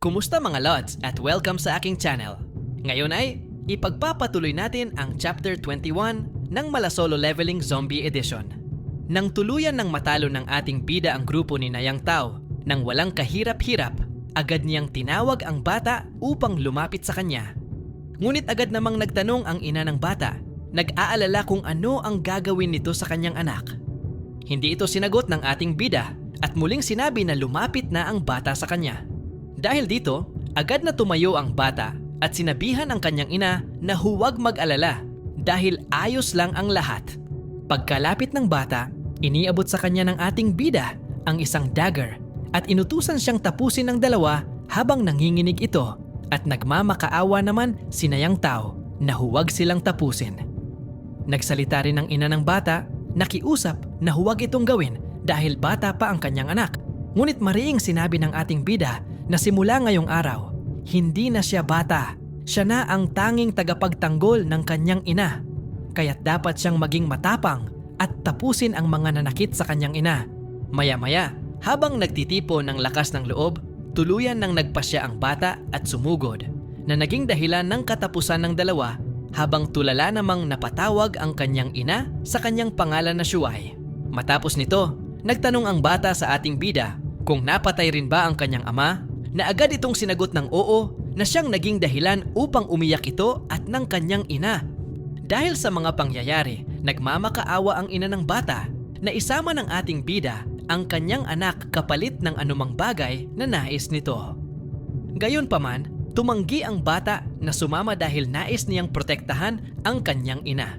Kumusta mga Lods at welcome sa aking channel. Ngayon ay ipagpapatuloy natin ang Chapter 21 ng Malasolo Leveling Zombie Edition. Nang tuluyan ng matalo ng ating bida ang grupo ni Nayang Tao nang walang kahirap-hirap, agad niyang tinawag ang bata upang lumapit sa kanya. Ngunit agad namang nagtanong ang ina ng bata, nag-aalala kung ano ang gagawin nito sa kanyang anak. Hindi ito sinagot ng ating bida at muling sinabi na lumapit na ang bata sa kanya. Dahil dito, agad na tumayo ang bata at sinabihan ang kanyang ina na huwag mag-alala dahil ayos lang ang lahat. Pagkalapit ng bata, iniabot sa kanya ng ating bida ang isang dagger at inutusan siyang tapusin ng dalawa habang nanginginig ito at nagmamakaawa naman si Nayang Tao na huwag silang tapusin. Nagsalita rin ang ina ng bata, nakiusap na huwag itong gawin dahil bata pa ang kanyang anak. Ngunit mariing sinabi ng ating bida na simula ngayong araw, hindi na siya bata. Siya na ang tanging tagapagtanggol ng kanyang ina. Kaya't dapat siyang maging matapang at tapusin ang mga nanakit sa kanyang ina. Maya-maya, habang nagtitipo ng lakas ng loob, tuluyan nang nagpasya ang bata at sumugod na naging dahilan ng katapusan ng dalawa habang tulala namang napatawag ang kanyang ina sa kanyang pangalan na Shuai. Matapos nito, nagtanong ang bata sa ating bida kung napatay rin ba ang kanyang ama, na agad itong sinagot ng oo na siyang naging dahilan upang umiyak ito at ng kanyang ina. Dahil sa mga pangyayari, nagmamakaawa ang ina ng bata na isama ng ating bida ang kanyang anak kapalit ng anumang bagay na nais nito. Gayunpaman, tumanggi ang bata na sumama dahil nais niyang protektahan ang kanyang ina.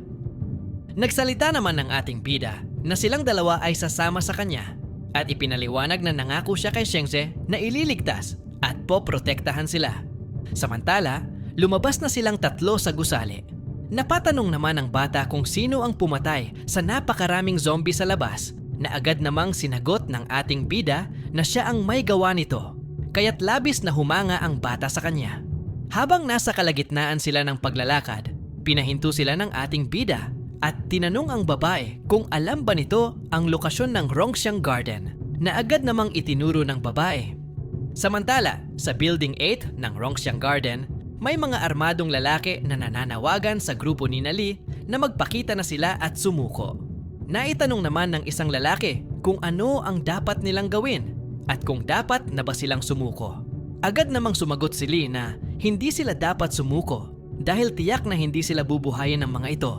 Nagsalita naman ng ating bida na silang dalawa ay sasama sa kanya at ipinaliwanag na nangako siya kay Shengze na ililigtas at poprotektahan sila. Samantala, lumabas na silang tatlo sa gusali. Napatanong naman ang bata kung sino ang pumatay sa napakaraming zombie sa labas na agad namang sinagot ng ating bida na siya ang may gawa nito. Kaya't labis na humanga ang bata sa kanya. Habang nasa kalagitnaan sila ng paglalakad, pinahinto sila ng ating bida at tinanong ang babae kung alam ba nito ang lokasyon ng Rongxiang Garden na agad namang itinuro ng babae. Samantala, sa Building 8 ng Rongxiang Garden, may mga armadong lalaki na nananawagan sa grupo ni Nali na magpakita na sila at sumuko. Naitanong naman ng isang lalaki kung ano ang dapat nilang gawin at kung dapat na ba silang sumuko. Agad namang sumagot si Lee na hindi sila dapat sumuko dahil tiyak na hindi sila bubuhayin ng mga ito.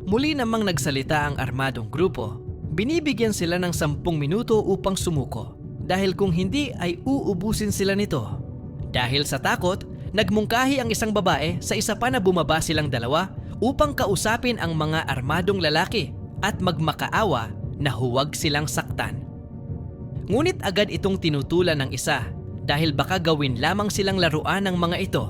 Muli namang nagsalita ang armadong grupo. Binibigyan sila ng 10 minuto upang sumuko dahil kung hindi ay uubusin sila nito. Dahil sa takot, nagmungkahi ang isang babae sa isa pa na bumaba silang dalawa upang kausapin ang mga armadong lalaki at magmakaawa na huwag silang saktan. Ngunit agad itong tinutulan ng isa dahil baka gawin lamang silang laruan ng mga ito.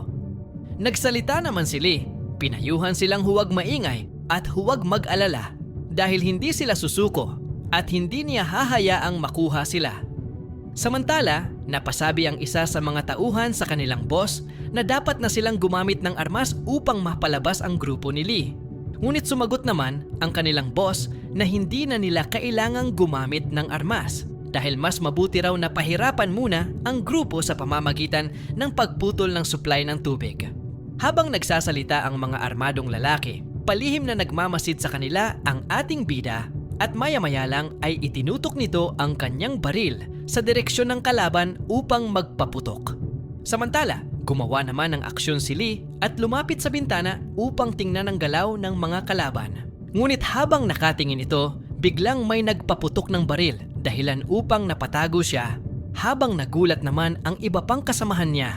Nagsalita naman si Lee, pinayuhan silang huwag maingay at huwag mag-alala dahil hindi sila susuko at hindi niya hahayaang makuha sila. Samantala, napasabi ang isa sa mga tauhan sa kanilang boss na dapat na silang gumamit ng armas upang mapalabas ang grupo ni Lee. Ngunit sumagot naman ang kanilang boss na hindi na nila kailangang gumamit ng armas dahil mas mabuti raw na pahirapan muna ang grupo sa pamamagitan ng pagputol ng supply ng tubig. Habang nagsasalita ang mga armadong lalaki, palihim na nagmamasid sa kanila ang ating bida at maya-maya lang ay itinutok nito ang kanyang baril sa direksyon ng kalaban upang magpaputok. Samantala, gumawa naman ng aksyon si Lee at lumapit sa bintana upang tingnan ang galaw ng mga kalaban. Ngunit habang nakatingin ito, biglang may nagpaputok ng baril dahilan upang napatago siya habang nagulat naman ang iba pang kasamahan niya.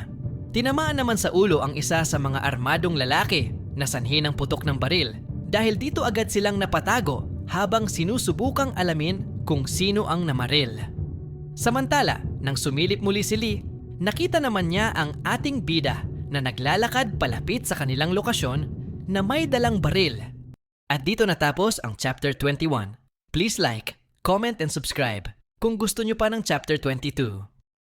Tinamaan naman sa ulo ang isa sa mga armadong lalaki na sanhi ng putok ng baril dahil dito agad silang napatago habang sinusubukang alamin kung sino ang namaril. Samantala, nang sumilip muli si Lee, nakita naman niya ang ating bida na naglalakad palapit sa kanilang lokasyon na may dalang baril. At dito natapos ang Chapter 21. Please like, comment and subscribe kung gusto nyo pa ng Chapter 22.